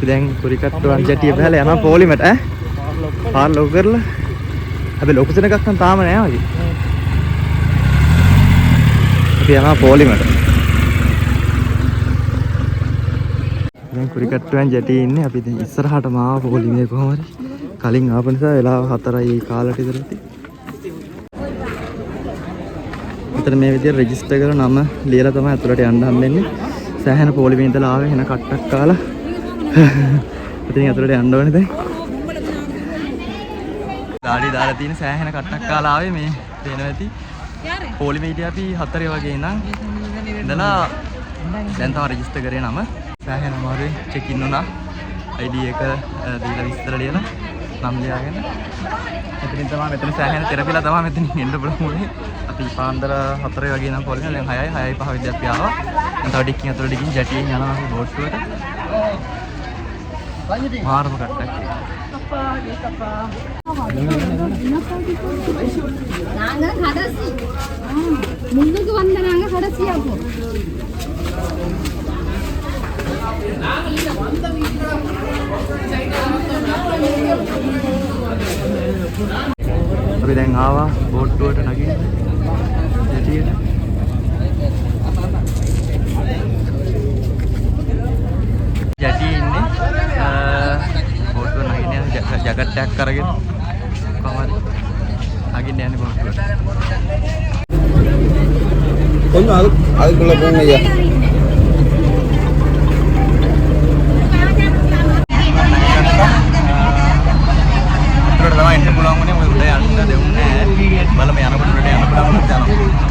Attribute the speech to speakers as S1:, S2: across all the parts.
S1: අපි දැන් කුරිකට්ටුවන් ජැටිය බහලා යනවා පොලිමට ඈ. පාර ලොකු කරලා. හැබැයි ලොකු සෙනගක් නම් තාම නෑ වගේ. අපි යනවා පොලිමට. දැන් කුරිකට්ටුවන් ජැටියේ ඉන්නේ. අපි දැන් ඉස්සරහටම ආව පොලිමේ කොහොම හරි. කලින් ආපු නිසා වෙලාව 4යි කාලට විතර ඇති. මෙතන මේ විදිහට රෙජිස්ටර් කරලා නම ලියලා තමයි අතුලට යන්න හම්බෙන්නේ. සෑහෙන පොලිමේ ඉඳලා ආවේ එන කට්ටක් කාලා. ඉතින් අතුලට යන්න ඕනේ දැන්. ඩාඩි දාලා තියෙන සෑහෙන කට්ටක් කාලා ආවේ මේ පේනවා ඇති. පොලිමේ ඉතින් අපි 4 වගේ ඉඳන් ඉඳලා දැන් තමයි රෙජිස්ටර් කරේ නම. සෑහෙන අමාරුයි චෙක් ඉන් වුණා. ID එක දීලා විස්තර ලියලා නම් ලියාගෙන. එතනින් තමයි මෙතන සෑහෙන තෙරපිලා තමයි මෙතනින් එන්න පුළුවන්. අපි පාන්දර 4 වගේ නම් පොලිමේ දැන් 6යි 6යි 5 විදිහට අපි ආවා. දැන් තව ටිකකින් අතුලට ගිහින් ජැටියෙන් යනවා අපි බෝට්ටුවට. මාරම කට්ටක්.
S2: நாங்க கடைசி முன்னுக்கு வந்த நாங்க கடைசியா போ
S1: අපි දැන් ආවා බෝට්ටුවට නගින්න ජැටියට. ජැටියේ ඉන්නේ බෝට්ටුව නගින්න යන ජැකට් අරගෙන කොහමද නගින්න යන්නේ බෝට්ටුවට.
S3: கொஞ்சம் அதுக்குள்ள போங்க ஐயா.
S1: අතරට තමයි එන්න පුළුවන් වුණේ. මොකද උඩ යන්න දෙන්නේ නැහැ. බලමු යනකොට උඩට යන්න පුළුවන් වුණා යනවා.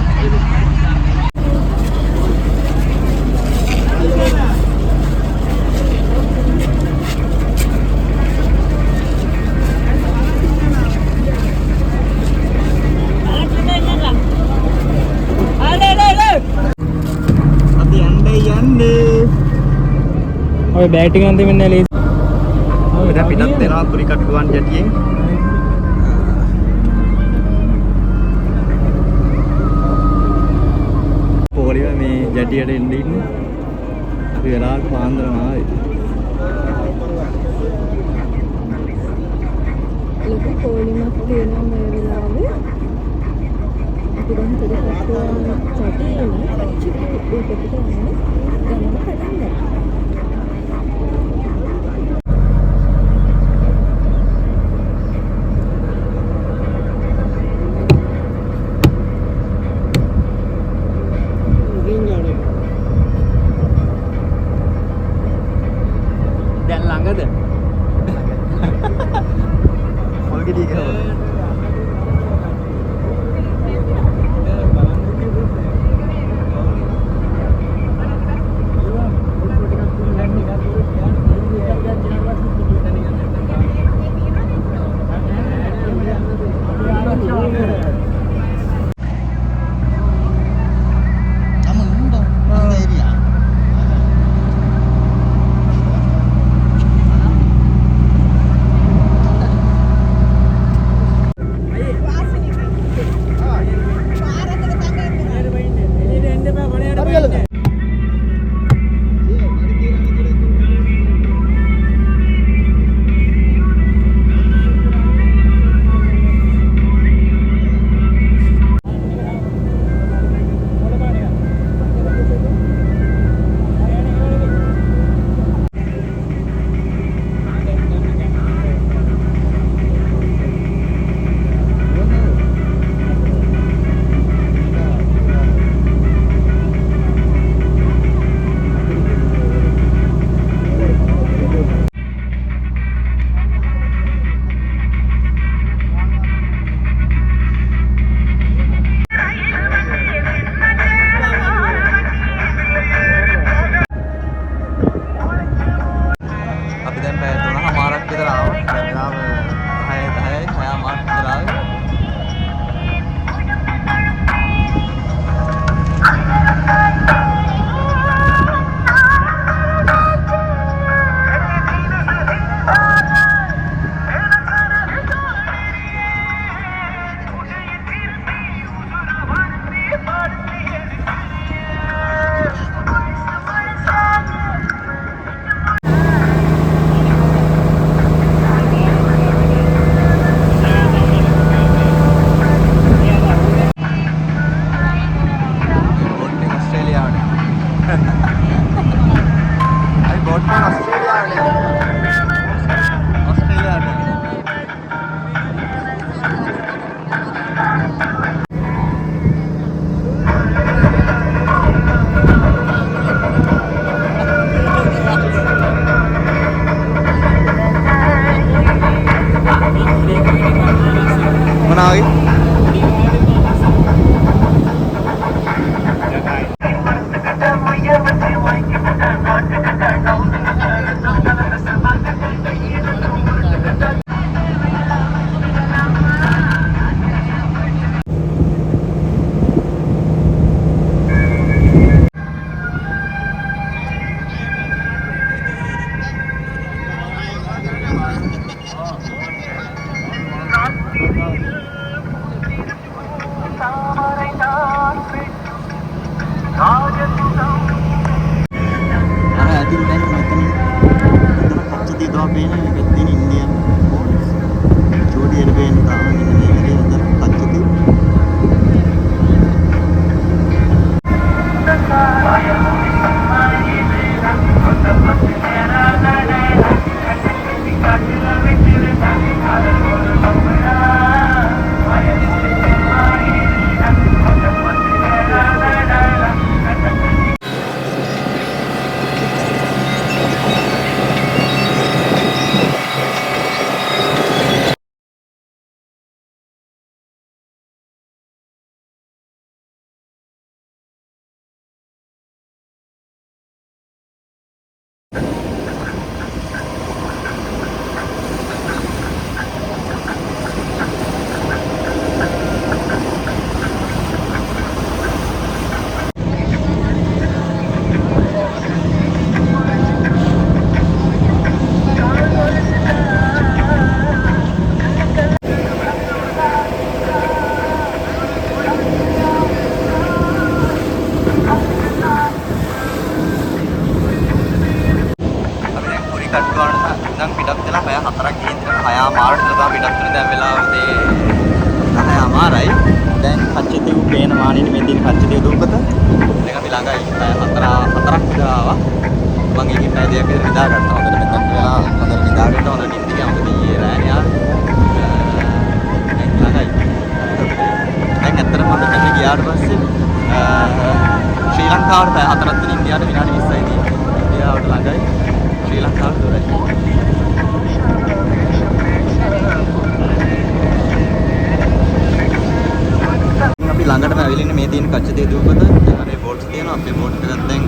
S4: ඔය බෑටිං අන්තිම ඉන්නේ ලේසි.
S1: ඔය දැන් පිටත් වෙනවා කුරිකට්ටුවන් ජැටියෙන්. පොලිම මේ ජැටියට එන්න ඉන්නේ. අපි වෙලාවට පාන්දරම ආවේ.
S2: ලොකු පොලිමක් තියෙනවා මේ වෙලාවේ. අපි දැන් කුරිකට්ටුවන් ජැටියේ ඒකට යන්නේ ගමන පටන් ගන්නවා.
S1: දැන් ළඟද? පොල්ගෙඩිය ගහනවා. වගේ. ඉඳන් පිටත් වෙලා පැය 4ක් ගිහින් ඉඳන් 6:00 තමයි පිටත් වෙන්නේ. දැන් වෙලාව 10:00යි. දැන් කච්චිතේ පේන මානෙනි මේ තියෙන කච්චිතේ දුපත. දැන් අපි ළඟයි පැය 4ක් විතර ආවා. මම ඒකේ පැය දෙකක් විතර නිදා ගත්තා. හොඳට මෙතන වෙලා හොඳට නිදා ගන්න හොඳට නිදි ගියා. මොකද ඊයේ රෑනේ ආවේ. දැන් ළඟයි. දැන් ඇත්තටම මෙතන ගියාට පස්සේ ශ්‍රී ලංකාවට පැය 4ක් දින ඉන්දියාවට විනාඩි 20යි තියෙන්නේ. ඉන්දියාවට ළඟයි. ශ්‍රී ලංකාවට දුරයි. අපි ළඟටම ඇවිල්ලා ඉන්නේ මේ තියෙන කච්චදේ දූපත. දැන් අර බෝට්ස් තියෙනවා. අපේ බෝට් එකක් දැන්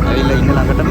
S1: ඇවිල්ලා ඉන්න ළඟටම.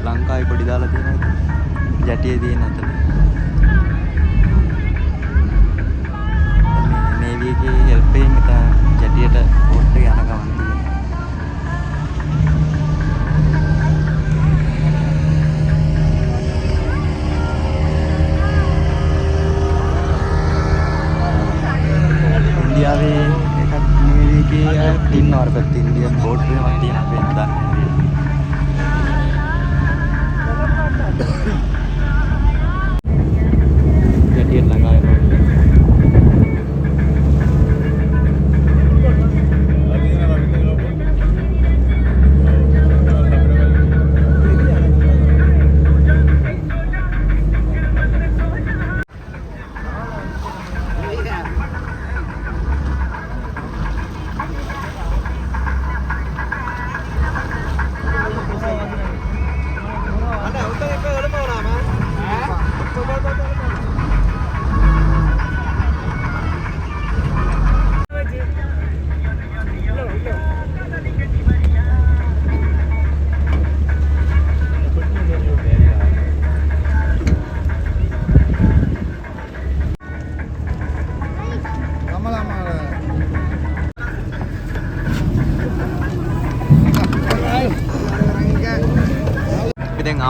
S1: ලංකාවේ පොඩි දාලා තියෙනවා ජැටියේ තියෙන අතන නේවි එකේ හෙල්ප් එකෙන් මෙතන ජැටියට බෝට් එක යන ගමන් තියෙනවා. ඉන්දියාවේ එකක් නේවි එකේ අය ඉන්නවා අර පැත්තේ ඉන්දියන් බෝට් එකක් තියෙනවා අපේ දන්නේ.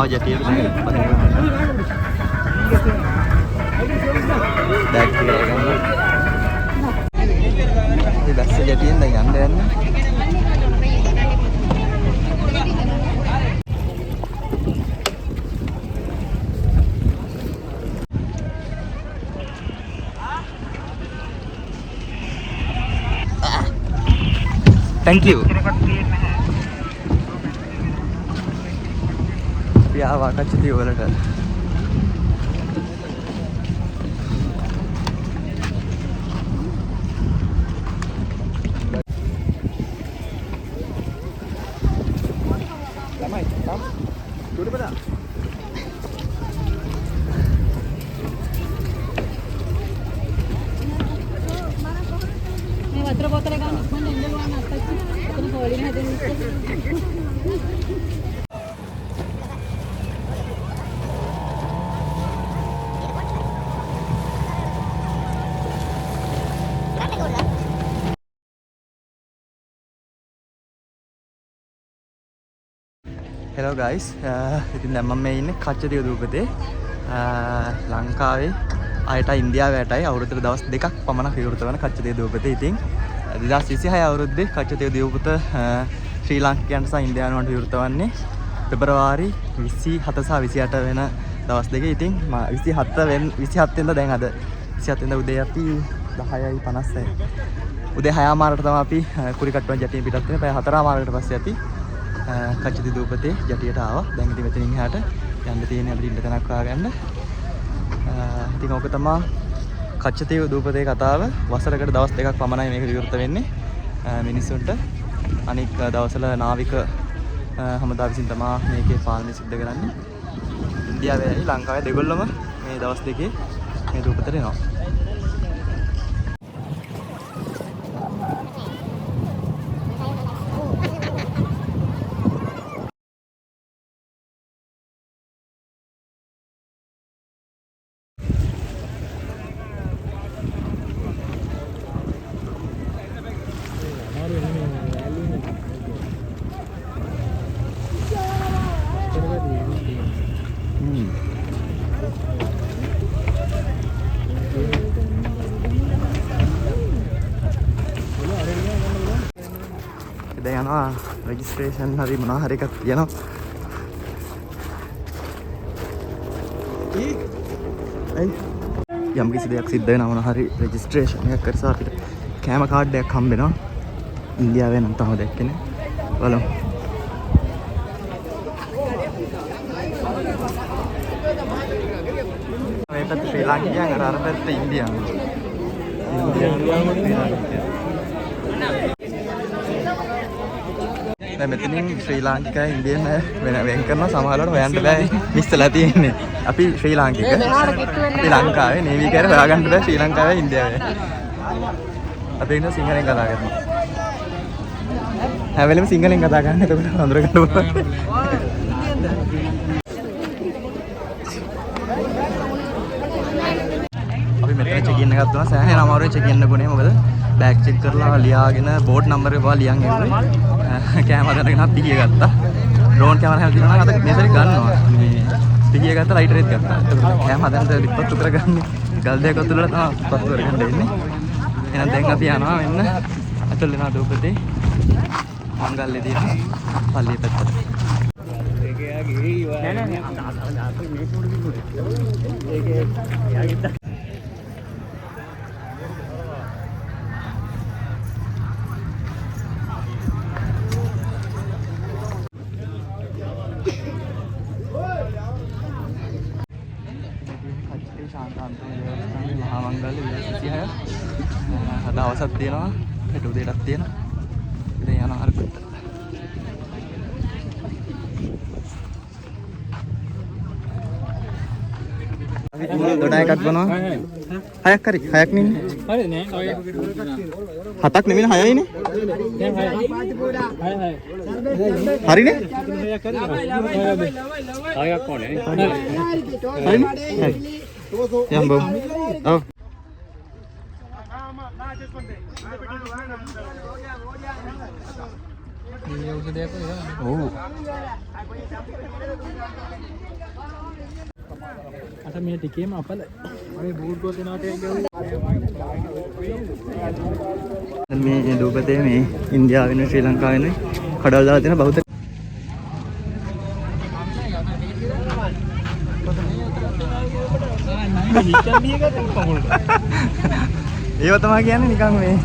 S1: ආව ජැටියට දැන් බෑග් ටික අරගන්න. ඉතින් බැස්ස ජැටියෙන් දැන් යන්න යන්නේ. Thank you. Ya, wakat cuti wala ka. Lamai, tam. Dulu pada.
S2: මේ වතුර බෝතල ගන්න ඉක්මනට එන්න ගන්න අත්තච්චි. එතන හොලින් හැදෙන්න ඉස්සෙල්ලා.
S1: Hello guys, ඉතින් දැන් මම මේ ඉන්නේ කච්චදිව දූපතේ. ලංකාවේ අයට ඉන්දියාවටයි අවුරුද්දට දවස් 2ක් පමණ විවෘත වන කච්චදිව දූපතේ. ඉතින් 2026 අවුරුද්දේ කච්චදිව දූපත ශ්‍රී ලාංකිකයන්ට සහ ඉන්දියානුවන්ට විවෘත වන්නේ පෙබරවාරි 27 සහ 28 වෙන දවස් දෙකේ. ඉතින් 27 වෙනිදා දැන් අද 27 වෙනිදා උදේ අපි 10:56 උදේ 6:00 තමයි අපි කුරිකට්ටුවන් ජැටියෙන් පිටත් වෙන්නේ. පැය 4:00 පස්සේ අපි කච්චදිව දූපතේ ජැටියට ආවා. දැන් ඉතින් මෙතනින් එහාට යන්න තියෙන අපිට ඉන්න තැනක් හොයාගන්න. ඉතින් ඕක තමයි කච්චදිව දූපතේ කතාව. වසරකට දවස් 2ක් පමණයි මේක විවෘත වෙන්නේ මිනිස්සුන්ට. අනික දවස්වල නාවික හමුදා විසින් තමයි මේකේ පාලනය සිද්ධ කරන්නේ. ඉන්දියාවේ ලංකාවේ දෙගොල්ලම මේ දවස් දෙකේ මේ දූපතට එනවා. දැන් යනවා රෙජිස්ට්‍රේෂන් හරි මොනවා හරි එකක් තියෙනවා. යම් කිසි දෙයක් සිද්ධ වෙනවා මොනවා හරි රෙජිස්ට්‍රේෂන් එකක් කරලා අපිට කැම කාඩ් එකක් හම්බ වෙනවා. ඉන්දියාවේ නම් තාම දැක්කේ නෑ. බලමු. මේ පැත්ත ශ්‍රී ලාංකිකයන් අර පැත්ත ඉන්දියානු. මෙතනින් ශ්‍රී ලාංකිකයි ඉන්දියන් වෙන කරනවා. සමහරවල්ට හොයන්න බෑ මිස්තලා තියෙන්නේ. අපි ශ්‍රී ලාංකික ශ්‍රී ලංකාවේ නේවි කාර්ය හොයාගන්න බෑ ශ්‍රී ලංකාවේ ඉන්දියාවේ. අපි ඉන්න සිංහලෙන් කතා කරනවා. හැම වෙලෙම සිංහලෙන් කතා කරන්නේ එතකොට හඳුර ගන්න පුළුවන්. අපි මෙතන චෙක් ඉන් එකක් දුන්නා. සෑහෙන අමාරුයි චෙක් ඉන්න ගුණේ. මොකද බෑග් චෙක් කරලා ලියාගෙන බෝඩ් නම්බර් එක ලියන් එන්නේ. කැමරා ගන්නගෙන පිහිය ගත්තා. ඩ්‍රෝන් කැමරා හැම දිනනවා අද මේ සැරේ ගන්නවා. මේ පිහිය ගත්තා ලයිටර් එකත් ගත්තා. එතකොට කැමරා දැන් ලිප්පත්තු කරගන්නේ. ගල් දෙකක් අතුලලා තමයි පත්තු කරගන්න ඉන්නේ. එහෙනම් දැන් අපි යනවා මෙන්න අතල් වෙනා දූපතේ මංගල්‍යයේ තියෙන පල්ලිය පැත්තට. මහා මංගල්‍ය 2026 අද අවසත් තියෙනවා. හෙට උදේටත් තියෙනවා. ඉතින් යනවා හරි පැත්තට. දොඩ එකක් බනවා. හයක් හරි. හයක් නෙමෙයි.
S4: හරි නෑ.
S1: හතක් නෙමෙයි හයයිනේ. හරිනේ?
S4: හයක් ඕනේ.
S1: හරිනේ? යම් බෝ. ඔව්. ඔව්.
S4: අට මේ ටිකේම අපල මේ බූට් ගොත දෙනවා
S1: මේ දූපතේ මේ ඉන්දියාවෙන් ශ්‍රී ලංකාවෙන් කඩවල් දාලා තියෙන බෞද්ධ ඒව තමයි කියන්නේ නිකන් මේ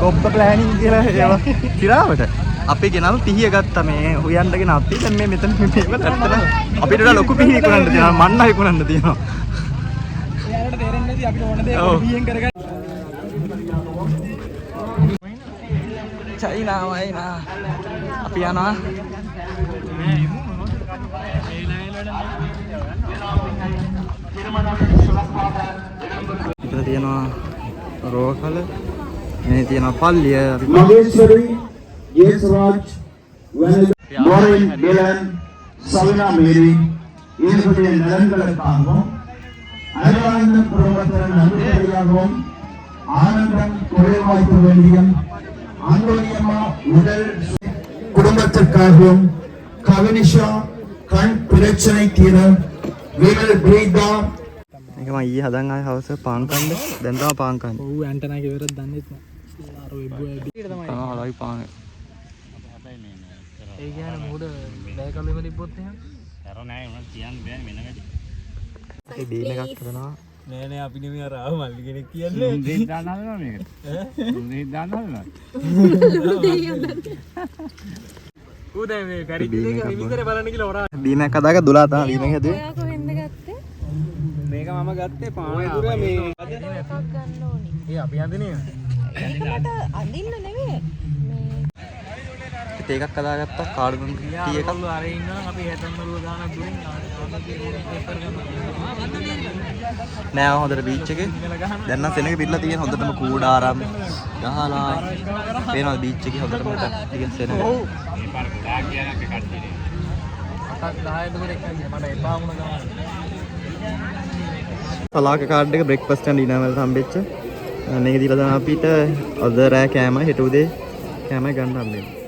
S1: කොප්ප ප්ලෑනින් කියලා ඒවා තිරාවට අපි ගෙනල් පිහිය ගත්තා මේ හොයන්නගෙන අපි දැන් මේ මෙතන මේව දැක්කම අපිට වඩා ලොකු පිහිය කරන්න තියෙනවා මන්න විකුණන්න තියෙනවා
S4: එයාලට තේරෙන්නේ නැති අපිට ඕන දේ පිහියෙන් කරගන්න
S1: චයිනා වයිනා අපි යනවා ඉතල තියෙනවා රෝකල මේ තියෙනවා පල්ලිය
S5: Maheshwari, Yesraj, Maureen, Dylan, Savina Mary, இவர்களுடைய நலன்களுக்காகவும் அறிவார்ந்த குடும்பத்தினர் நன்மையாகவும் ஆனந்தம் குறைவாய்ப்பு வேண்டியும் அந்தோனியம்மா உடல் குடும்பத்திற்காகவும் கவினிஷா கண் பிரச்சனை தீர we will breathe down
S1: මේක මම ඊයේ හදන් ආයේ හවස පාන් කන්න දැන් තමයි පාන් කන්නේ
S4: ඔව් ඇන්ටනා කිවරක් දන්නෙත් නෑ අර වෙබ්බෝ ඇඩි තමයි
S1: හලයි පාන්
S4: ඒ කියන්නේ මොකද බෑකලෙම තිබ්බොත් එහෙම
S1: ඒ බීම එකක් හදනවා
S4: නෑ නෑ අපි නෙමෙයි අර ආව මල්ලි කෙනෙක් කියන්නේ දෙන්න දාන්න හදනවා මේක දෙන්න දාන්න හදනවා ඌ දැන් මේ පැරිටි දෙක රිවි කරේ බලන්න කියලා හොරා
S1: බීමක් හදාග දුලා තමයි බීම එක හදුවේ
S2: ඔයා කොහෙන්ද ගත්තේ?
S4: මේක මම ගත්තේ පානදුර මේ
S2: එකක් ගන්න ඕනි.
S4: ඒ අපි අඳිනේ
S2: ඒකට අඳින්න නෙවෙයි.
S1: තේ එකක් හදාගත්තා කාඩුම් ටී එකක්
S4: කල්ලු අර ඉන්නවා අපි හැතන් මරුව ගානක් දුරින් පේපර් ගන්න
S1: නෑ හොඳට බීච් එකේ දැන් නම් සෙනඟ පිරලා තියෙන හොඳටම කූඩාරම් ගහලා පේනවා බීච් එකේ හොඳටම ටිකෙන් සෙනඟ
S4: ඔව් මේ පාර ගොඩාක් කියන අපි කට්ටියනේ අතක් 10 දුරේ කියන්නේ මට එපා වුණ ගමන්
S1: සලාක කාඩ් එක බ්‍රෙක්ෆාස්ට් and ඩිනර් වලට හම්බෙච්ච මේක දීලා තමයි අපිට අද රෑ කෑම හෙට උදේ කෑම ගන්න හම්බෙන්නේ